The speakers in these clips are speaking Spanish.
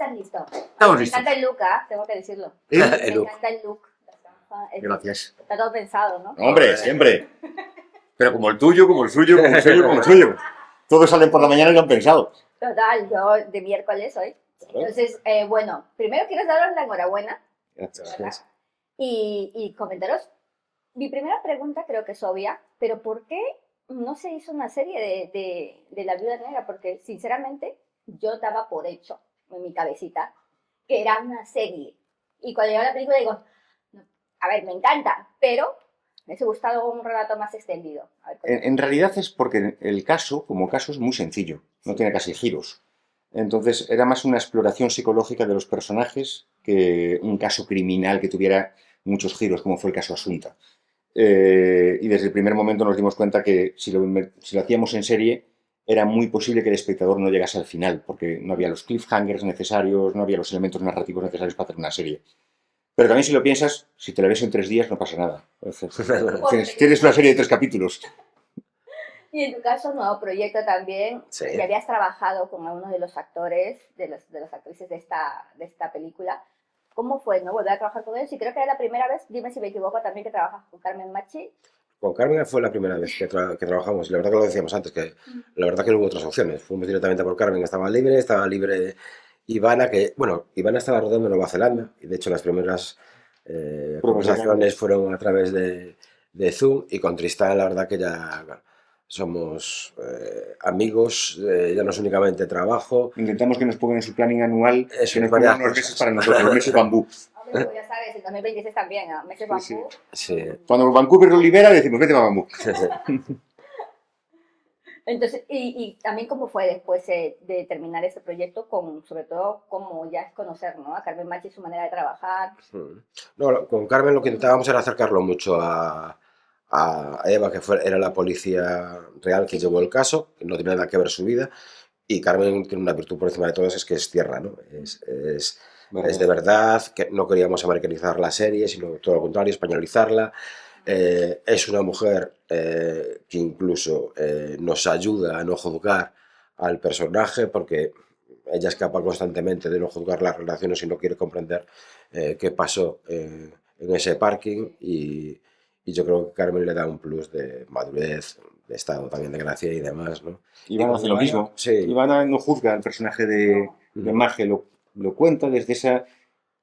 estás listo. Estamos Me listos. encanta el look, tengo que decirlo. El Me look. encanta el look. Gracias. Está todo pensado, ¿no? Hombre, siempre. Pero como el tuyo, como el suyo, como el suyo, como el suyo. Todos salen por la mañana y lo han pensado. Total, yo de miércoles hoy. Entonces, bueno, primero quiero daros la enhorabuena. Gracias. Y comentaros. Mi primera pregunta creo que es obvia, pero ¿por qué no se hizo una serie de La Viuda Negra? Porque, sinceramente, yo daba por hecho en mi cabecita que era una serie. Y cuando llegó la película digo, no, a ver, me encanta, pero me hubiese gustado un relato más extendido. A ver, En realidad es porque el caso, como caso, es muy sencillo. No tiene casi giros. Entonces era más una exploración psicológica de los personajes que un caso criminal que tuviera muchos giros, como fue el caso Asunta. Y desde el primer momento nos dimos cuenta que si lo hacíamos en serie, era muy posible que el espectador no llegase al final, porque no había los cliffhangers necesarios, no había los elementos narrativos necesarios para hacer una serie. Pero también si lo piensas, si te la ves en 3 días no pasa nada. Tienes una serie de 3 capítulos. Y en tu caso, nuevo proyecto también. Sí. Ya habías trabajado con algunos de los actores, de las actrices de esta película. ¿Cómo fue, no? Volver a trabajar con ellos. Y creo que era la primera vez, dime si me equivoco, también que trabajas con Carmen Machi. Con Carmen fue la primera vez que trabajamos. La verdad que lo decíamos antes, que la verdad que no hubo otras opciones. Fuimos directamente por Carmen, estaba libre Ivana, que, bueno, Ivana estaba rodando en Nueva Zelanda, y de hecho las primeras conversaciones fueron a través de Zoom, y con Tristán la verdad que ya somos amigos, ya no es únicamente trabajo. Intentamos que nos pongan en su planning anual, Eso, que nos varias pongan unos cosas. meses para nosotros, los meses bambú. Hombre, pues ya sabes, en 2026 también, ¿no? Meses Bambú. Sí. Sí. Cuando Vancouver lo libera, decimos, vete para bambú. Sí, sí. Entonces, y también cómo fue después de terminar este proyecto, sobre todo como ya es conocer, ¿no? A Carmen Machi, su manera de trabajar. No, con Carmen lo que intentábamos era acercarlo mucho a Eva, que era la policía real que llevó el caso, que no tiene nada que ver su vida, y Carmen tiene una virtud por encima de todas, es que es tierra, ¿no? Es de verdad, que no queríamos americanizar la serie, sino todo lo contrario, españolizarla. Es una mujer que incluso nos ayuda a no juzgar al personaje, porque ella escapa constantemente de no juzgar las relaciones y no quiere comprender qué pasó en ese parking, y yo creo que Carmen le da un plus de madurez, de estado también de gracia y demás, ¿no? Ivana hace lo mismo. Sí. Ivana no juzga al personaje de Marge, lo cuenta desde esa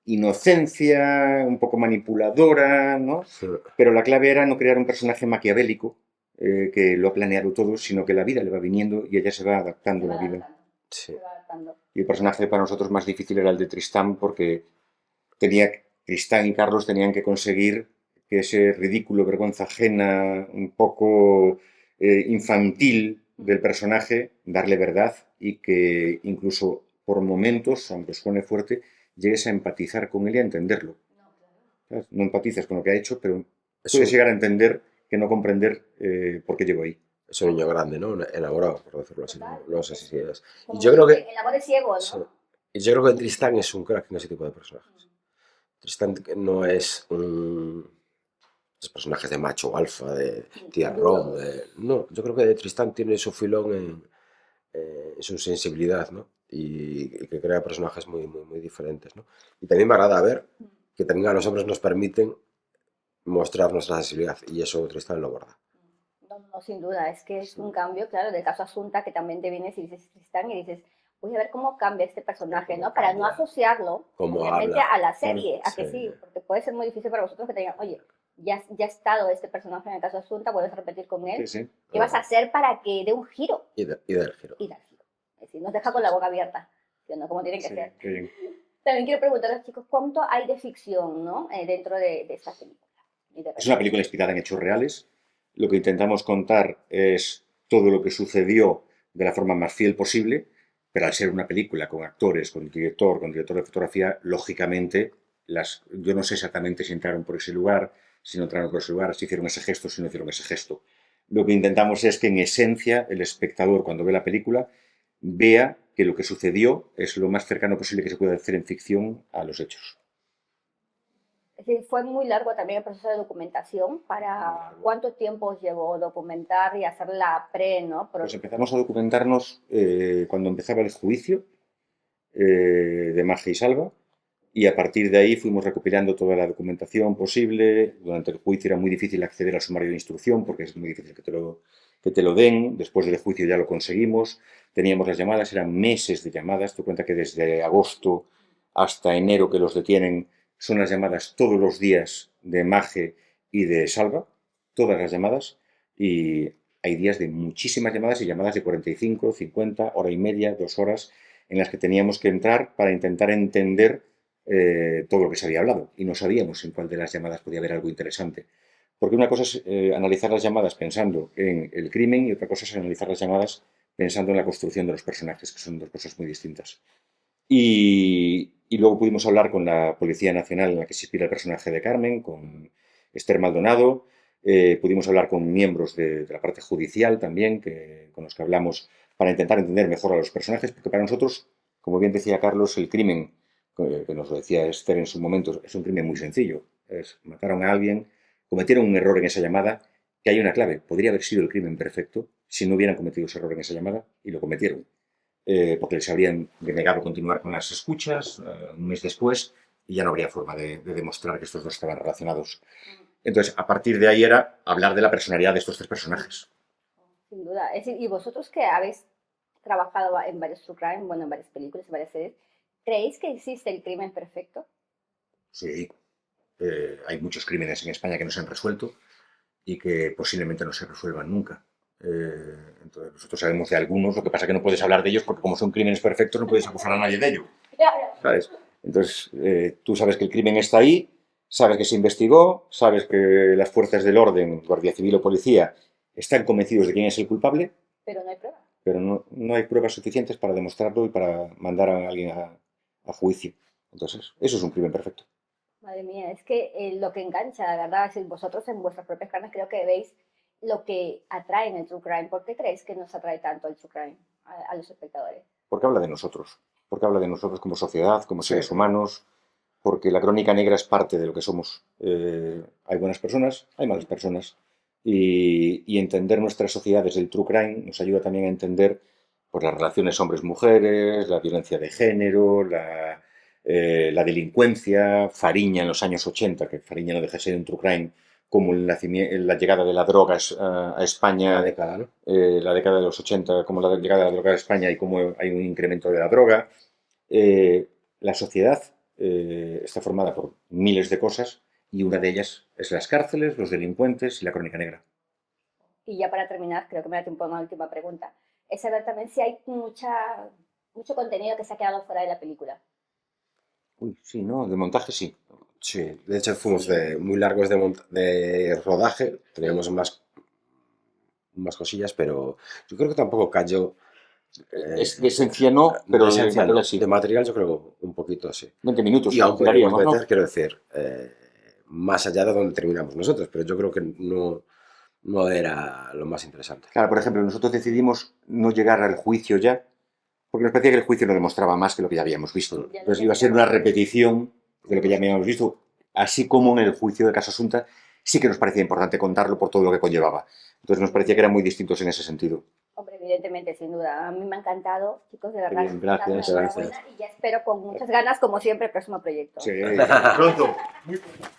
inocencia, un poco manipuladora, ¿no? Sí. Pero la clave era no crear un personaje maquiavélico que lo ha planeado todo, sino que la vida le va viniendo y ella se va adaptando a la vida. Sí. Se va adaptando. Y el personaje para nosotros más difícil era el de Tristán, porque Tristán y Carlos tenían que conseguir que ese ridículo, vergüenza ajena, un poco infantil del personaje, darle verdad y que incluso por momentos, aunque suene fuerte, llegues a empatizar con él y a entenderlo. ¿Sabes? No empatizas con lo que ha hecho, pero puedes llegar a entender que no comprender por qué llegó ahí. Es un niño grande, ¿no? Enamorado, por decirlo así. No sé si es. Como Y yo creo que... el amor es ciego, ¿no? Sí. Y yo creo que Tristán es un crack en ese tipo de personajes. Tristán no es esos personajes de macho alfa, de tierrón, no, yo creo que Tristán tiene su filón en su sensibilidad, ¿no? Y que crea personajes muy, muy, muy diferentes, ¿no? Y también me agrada ver que también a los hombres nos permiten mostrar nuestra sensibilidad, y eso Tristán lo aborda. No, sin duda, es que es un cambio, claro, del caso Asunta, que también te vienes y dices Tristán y dices, voy a ver cómo cambia este personaje, ¿no? Para no asociarlo, obviamente, a la serie, a que sí, porque puede ser muy difícil para vosotros que te digan, oye, ya ha estado este personaje en el caso Asunta, vuelves a repetir con él, ¿qué vas a hacer para que dé un giro? Y dar giro. Y dar giro. Es decir, nos deja con la boca abierta, ¿no? Como tiene que ser. Qué bien. También quiero preguntar a los chicos, ¿cuánto hay de ficción, ¿no? Dentro de esta película? Es una película inspirada en hechos reales. Lo que intentamos contar es todo lo que sucedió de la forma más fiel posible, pero al ser una película con actores, con director de fotografía, lógicamente, yo no sé exactamente si entraron por ese lugar, si no entraron por ese lugar, si hicieron ese gesto, si no hicieron ese gesto. Lo que intentamos es que, en esencia, el espectador, cuando ve la película, vea que lo que sucedió es lo más cercano posible que se puede hacer en ficción a los hechos. Es decir, fue muy largo también el proceso de documentación. ¿Cuánto tiempo os llevó documentar y hacer la pre, ¿no? Pues empezamos a documentarnos cuando empezaba el juicio, de Maje y Salva, y a partir de ahí fuimos recopilando toda la documentación posible. Durante el juicio era muy difícil acceder al sumario de instrucción porque es muy difícil que te lo den. Después del juicio ya lo conseguimos. Teníamos las llamadas, eran meses de llamadas. Te cuenta que desde agosto hasta enero que los detienen son las llamadas todos los días de Maje y de Salva, todas las llamadas, y hay días de muchísimas llamadas y llamadas de 45, 50, hora y media, 2 horas, en las que teníamos que entrar para intentar entender todo lo que se había hablado y no sabíamos en cuál de las llamadas podía haber algo interesante. Porque una cosa es analizar las llamadas pensando en el crimen y otra cosa es analizar las llamadas pensando en la construcción de los personajes, que son dos cosas muy distintas. Y luego pudimos hablar con la Policía Nacional en la que se inspira el personaje de Carmen, con Esther Maldonado, pudimos hablar con miembros de la parte judicial también, con los que hablamos para intentar entender mejor a los personajes, porque para nosotros, como bien decía Carlos, el crimen, que nos lo decía Esther en su momento, es un crimen muy sencillo. Mataron a alguien, cometieron un error en esa llamada, que hay una clave. Podría haber sido el crimen perfecto si no hubieran cometido ese error en esa llamada y lo cometieron. Porque les habrían denegado continuar con las escuchas un mes después y ya no habría forma de demostrar que estos dos estaban relacionados. Entonces, a partir de ahí era hablar de la personalidad de estos tres personajes. Sin duda. Es decir, y vosotros que habéis trabajado en varios true crime, bueno, en varias películas, en varias series, ¿creéis que existe el crimen perfecto? Sí, hay muchos crímenes en España que no se han resuelto y que posiblemente no se resuelvan nunca. Entonces, nosotros sabemos de algunos, lo que pasa es que no puedes hablar de ellos porque como son crímenes perfectos no puedes acusar a nadie de ello. ¿Sabes? Entonces, tú sabes que el crimen está ahí, sabes que se investigó, sabes que las fuerzas del orden, Guardia Civil o Policía, están convencidos de quién es el culpable, Pero no hay prueba. pero no hay pruebas suficientes para demostrarlo y para mandar a alguien a juicio. Entonces, eso es un crimen perfecto. Madre mía, es que lo que engancha, la verdad, es decir, vosotros en vuestras propias carnes creo que veis lo que atrae en el true crime. ¿Por qué creéis que nos atrae tanto el true crime a los espectadores? Porque habla de nosotros, porque habla de nosotros como sociedad, como seres Sí. humanos, porque la crónica negra es parte de lo que somos. Hay buenas personas, hay malas personas, y entender nuestra sociedad desde el true crime nos ayuda también a entender pues, las relaciones hombres-mujeres, la violencia de género, la delincuencia, Fariña en los años 80, que Fariña no deja de ser un true crime, como la llegada de la droga a España, La década, ¿no? la década de los 80, como la llegada de la droga a España y cómo hay un incremento de la droga. La sociedad está formada por miles de cosas y una de ellas es las cárceles, los delincuentes y la crónica negra. Y ya para terminar, creo que me da tiempo a una última pregunta. Es saber también si hay mucho contenido que se ha quedado fuera de la película. Uy, sí, ¿no? De montaje sí. Sí, de hecho fuimos muy largos de rodaje, teníamos más cosillas, pero yo creo que tampoco cayó. De esencia no, pero de de esencia no. material sí. De material yo creo un poquito así. 20 minutos Y aún podríamos tiraríamos, ¿no? meter, quiero decir, más allá de donde terminamos nosotros, pero yo creo que no era lo más interesante. Claro, por ejemplo, nosotros decidimos no llegar al juicio ya, porque nos parecía que el juicio no demostraba más que lo que ya habíamos visto. Ya Entonces lo iba a ser una teníamos. repetición de lo que ya habíamos visto, así como en el juicio de Casa Asunta sí que nos parecía importante contarlo por todo lo que conllevaba. Entonces nos parecía que eran muy distintos en ese sentido. Hombre, evidentemente, sin duda. A mí me ha encantado, chicos, de Qué verdad. bien, gracias. Enhorabuena y ya espero con muchas ganas, como siempre, el próximo proyecto. Sí, pronto. Muy pronto.